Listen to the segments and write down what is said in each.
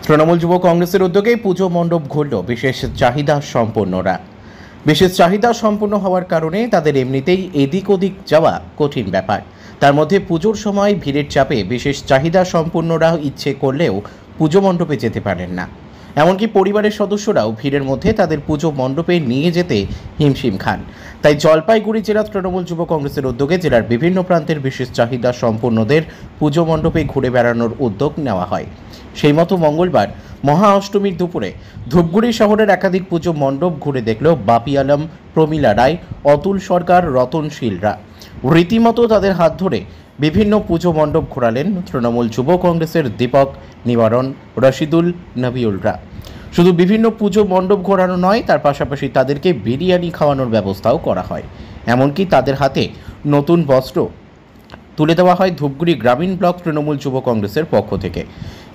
তৃণমূল যুব কংগ্রেসের উদ্যোগে পুজো মণ্ডপ ঘুরল বিশেষ চাহিদা সম্পন্নরা। বিশেষ চাহিদা সম্পন্ন হওয়ার কারণে তাদের এমনিতেই এদিক ওদিক যাওয়া কঠিন ব্যাপার। তার মধ্যে পুজোর সময় ভিড়ের চাপে বিশেষ চাহিদা সম্পন্নরা ইচ্ছে করলেও পুজো মণ্ডপে যেতে পারেন না। এমনকি পরিবারের সদস্যরাও ভিড়ের মধ্যে তাদের পুজো মণ্ডপে নিয়ে যেতে হিমশিম খান। তাই জলপাইগুড়ি জেলা তৃণমূল যুব কংগ্রেসের উদ্যোগে জেলার বিভিন্ন প্রান্তের বিশেষ চাহিদা সম্পন্নদের পুজো মণ্ডপে ঘুরে বেড়ানোর উদ্যোগ নেওয়া হয়। সেই মতো মঙ্গলবার মহা অষ্টমীর দুপুরে ধূপগুড়ি শহরের একাধিক পুজো মণ্ডপ ঘুরে দেখল বাপি আলম, প্রমীলা রায়, অতুল সরকার, রতনশীলরা। রীতিমতো তাদের হাত ধরে বিভিন্ন পুজো মণ্ডপ ঘোরালেন তৃণমূল যুব কংগ্রেসের দীপক, নিবারণ, রশিদুল, নবিউলরা। শুধু বিভিন্ন পুজো মণ্ডপ ঘোরানো নয়, তার পাশাপাশি তাদেরকে বিরিয়ানি খাওয়ানোর ব্যবস্থাও করা হয়। এমনকি তাদের হাতে নতুন বস্ত্র তুলে দেওয়া হয় ধূপগুড়ি গ্রামীণ ব্লক তৃণমূল যুব কংগ্রেসের পক্ষ থেকে।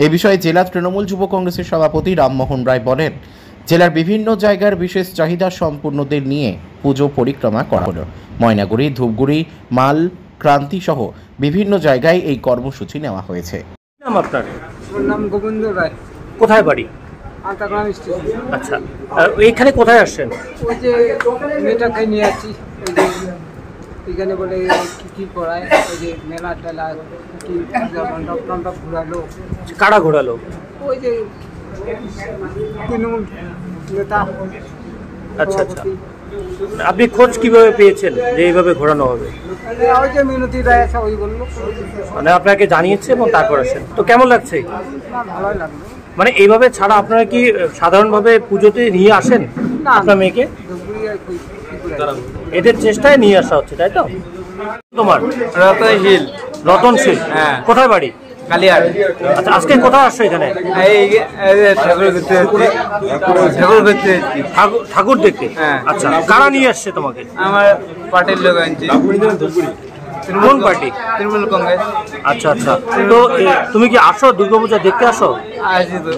এ বিষয়ে জেলা তৃণমূল যুব কংগ্রেসের সভাপতি রামমোহন রায় বলেন, জেলার বিভিন্ন জায়গার বিশেষ চাহিদা সম্পন্নদের নিয়ে পুজো পরিক্রমা করা হলো। ময়নাগুড়ি, ধূপগুড়ি, মাল, ক্রান্তি সহ বিভিন্ন জায়গায় এই কর্মসূচি নেওয়া হয়েছে। নাম আপনার? নাম গোবিন্দ রায়। কোথায় বাড়ি? আলতাগ্রাম স্টেশন। আচ্ছা, এইখানে কোথায় আসছেন? ওই যে মেয়েটাকে নিয়ে আসছি, ওই যে এখানে বলে কি করায়, ওই যে মেলা টেলা কি মণ্ডপ টণ্ডপ ঘুরালো। কারা ঘোরালো? ওই যে তৃণমূল নেতা। আচ্ছা আচ্ছা, আপনি খোঁজ কিভাবে পেয়েছেন যে এইভাবে ঘোরানো হবে? ওই যে মিনতি রায় আছে, ওই বললো, মানে আপনাকে জানিয়েছে এবং তারপর আসেন। তো কেমন লাগছে? না, ভালোই লাগলো। মানে এইভাবে ছাড়া আপনারা কি সাধারণভাবে পুজোতে নিয়ে আসেন না, আপনার মেয়েকে? ধূপগুড়ি আর কি ঘুরায়। এদের চেষ্টায় নিয়ে আসা হচ্ছে, তাই তো? তোমার? রতনশীল। রতনশীল। হ্যাঁ। কোথায় বাড়ি? কালিয়ার। আচ্ছা, আজকে কোথায় আসছো এখানে? ঠাকুর দেখতে? হ্যাঁ। আচ্ছা, কারা নিয়ে আসছে তোমাকে? আমার পার্টির লোক আনছে। কোন পার্টি? তৃণমূল কংগ্রেস। আচ্ছা আচ্ছা, তো তুমি কি আসো দুর্গাপূজা দেখতে আসো? আসি তো।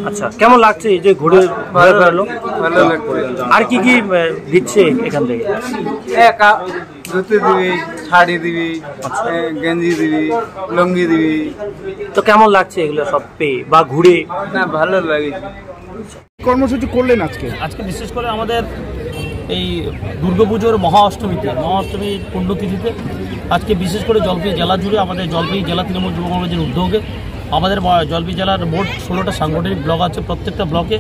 আচ্ছা, কেমন লাগছে এই যে ঘুরে বেড়ালো? ভালো লাগছে। আর কি কি দিচ্ছে এখান থেকে? ধুতি দিবি, শাড়ি দিবি, গেঞ্জি দিবি, লুঙ্গি দিবি। তো কেমন লাগছে এগুলো সব পেয়ে বা ঘুরে? না, ভালো লাগে। কর্মসূচি করলেন আজকে? আজকে বিশেষ করে আমাদের এই দুর্গাপুজোর মহা অষ্টমীর পুণ্যতিথিতে আজকে বিশেষ করে জলপাইগুড়ি জেলা জুড়ে আমাদের জলপাইগুড়ি জেলা তৃণমূল যুব কংগ্রেসের উদ্যোগে আমাদের জলপাইগুড়ি জেলার মোট 16টা সাংগঠনিক ব্লক আছে। প্রত্যেকটা ব্লকে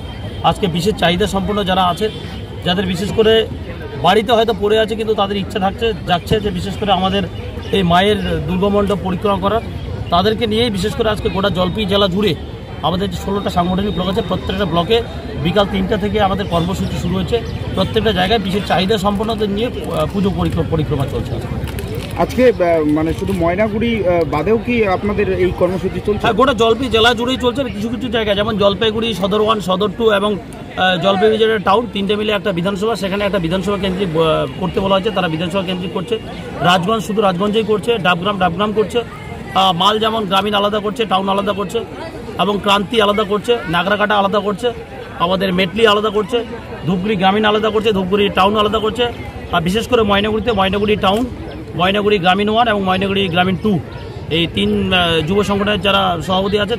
আজকে বিশেষ চাহিদা সম্পন্ন যারা আছে, যাদের বিশেষ করে বাড়িতে হয়তো পড়ে আছে কিন্তু তাদের ইচ্ছা যাচ্ছে যে বিশেষ করে আমাদের এই মায়ের দুর্গামণ্ডপ পরিক্রমা করার, তাদেরকে নিয়েই বিশেষ করে আজকে গোটা জলপাইগুড়ি জেলা জুড়ে আমাদের যে 16টা সাংগঠনিক ব্লক আছে, প্রত্যেকটা ব্লকে বিকাল 3টা থেকে আমাদের কর্মসূচি শুরু হয়েছে। প্রত্যেকটা জায়গায় বিশেষ চাহিদা সম্পন্নদের নিয়ে পুজো পরিক্রমা চলছে। আজকে মানে শুধু ময়নাগুড়ি বাদেও কি আপনাদের এই কর্মসূচি চলছে? হ্যাঁ, গোটা জলপাইগুড়ি জেলা জুড়েই চলছে। কিছু কিছু জায়গায় যেমন জলপাইগুড়ি সদর 1, সদর 2 এবং জলপাইগুড়ি জেলার টাউন, 3টে মিলে একটা বিধানসভা, সেখানে একটা বিধানসভা কেন্দ্রিক করতে বলা হয়েছে। তারা বিধানসভা কেন্দ্রিক করছে। রাজগঞ্জ শুধু রাজগঞ্জেই করছে, ডাবগ্রাম করছে। মাল যেমন গ্রামীণ আলাদা করছে, টাউন আলাদা করছে, এবং ক্রান্তি আলাদা করছে, নাগরাকাটা আলাদা করছে, আমাদের মেটলি আলাদা করছে, ধূপগুড়ি গ্রামীণ আলাদা করছে, ধূপগুড়ি টাউন আলাদা করছে। আর বিশেষ করে ময়নাগুড়ি টাউন, ময়নাগুড়ি গ্রামীণ 1 এবং ময়নাগুড়ি গ্রামীণ 2, এই 3 যুব সংগঠনের যারা সভাপতি আছে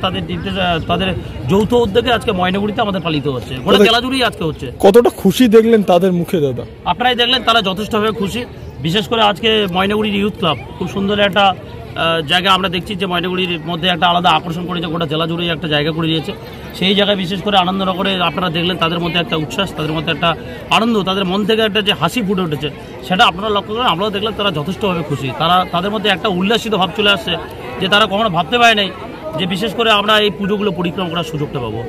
তাদের যৌথ উদ্যোগে আজকে ময়নাগুড়িতে আমাদের পালিত হচ্ছে। গোটা জেলা জুড়েই আজকে হচ্ছে। কতটা খুশি দেখলেন তাদের মুখে দাদা? আপনারাই দেখলেন, তারা যথেষ্টভাবে খুশি। বিশেষ করে আজকে ময়নাগুড়ির ইউথ ক্লাব খুব সুন্দর একটা জায়গা আমরা দেখছি যে ময়নাগুড়ির মধ্যে একটা আলাদা আকর্ষণ করেছে, গোটা জেলা জুড়ে একটা জায়গা করে দিয়েছে। সেই জায়গায় বিশেষ করে আনন্দনগরে আপনারা দেখলেন তাদের মধ্যে একটা উচ্ছ্বাস, তাদের মধ্যে একটা আনন্দ, তাদের মন থেকে একটা যে হাসি ফুটে উঠেছে, সেটা আপনারা লক্ষ্য করেন। আমরাও দেখলাম তারা যথেষ্টভাবে খুশি। তাদের মধ্যে একটা উল্লাসিত ভাব চলে আসছে যে তারা কখনো ভাবতে পারে নাই যে বিশেষ করে আমরা এই পুজোগুলো পরিক্রমা করার সুযোগটা পাবো।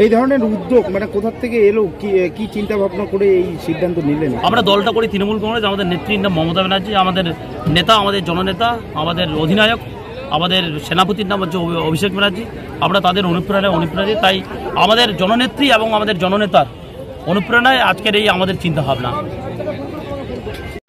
এই ধরনের উদ্যোগ মানে কোথা থেকে এলো, কি চিন্তা ভাবনা করে এই সিদ্ধান্ত নিলেন? আমরা দলটা করি তৃণমূল কংগ্রেস। আমাদের নেত্রীর নাম মমতা ব্যানার্জি, আমাদের নেতা, আমাদের জননেতা, আমাদের অধিনায়ক, আমাদের সেনাপতির নাম হচ্ছে অভিষেক ব্যানার্জি। আমরা তাদের অনুপ্রেরণায়, তাই আমাদের জননেত্রী এবং আমাদের জননেতার অনুপ্রেরণায় আজকের এই আমাদের চিন্তাভাবনা।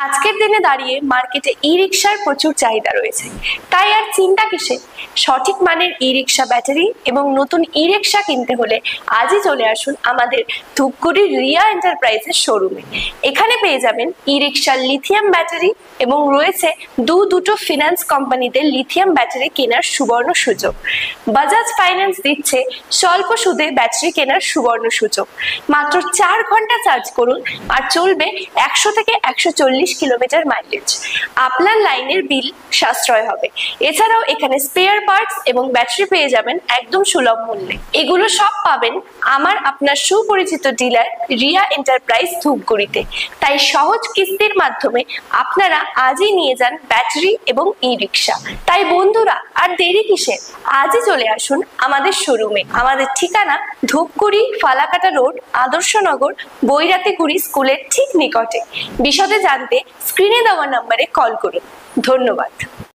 আজকের দিনে দাঁড়িয়ে মার্কেটে ই রিক্সার প্রচুর চাহিদা রয়েছে, তাই আর চিন্তা কিসে? সঠিক মানের ই রিক্সা ব্যাটারি এবং নতুন ই রিক্সা কিনতে হলে আজই চলে আসুন আমাদের ধূপগুড়ির রিয়া এন্টারপ্রাইজের শোরুমে। এখানে পেয়ে যাবেন ই রিক্সার লিথিয়াম ব্যাটারি এবং রয়েছে দুটো ফিনান্স কোম্পানিতে লিথিয়াম ব্যাটারি কেনার সুবর্ণ সুযোগ। বাজাজ ফাইন্যান্স দিচ্ছে স্বল্প সুদে ব্যাটারি কেনার সুবর্ণ সুযোগ। মাত্র 4 ঘন্টা চার্জ করুন আর চলবে 100 থেকে 140 কিলোমিটার মাইলেজ। আপনার লাইনের বিল সাশ্রয় হবে। এছাড়াও এখানে স্পেয়ার পার্টস এবং ব্যাটারি পেয়ে যাবেন একদম সুলভ মূল্যে। এগুলো সব পাবেন আমার আপনার সুপরিচিত ডিলার রিয়া এন্টারপ্রাইজ ধূপগুড়িতে। তাই সহজ কিস্তির মাধ্যমে আপনারা আজই নিয়ে যান ব্যাটারি এবং ই রিক্সা। তাই বন্ধুরা আর দেরি কিসের? আজই চলে আসুন আমাদের শোরুমে। আমাদের ঠিকানা ধূপগুড়ি ফালাকাটা রোড, আদর্শনগর, বৈরাতিগুড়ি স্কুলের ঠিক নিকটে। বিশদে জানতে স্ক্রিনে দেওয়া নম্বরে কল করুন। ধন্যবাদ।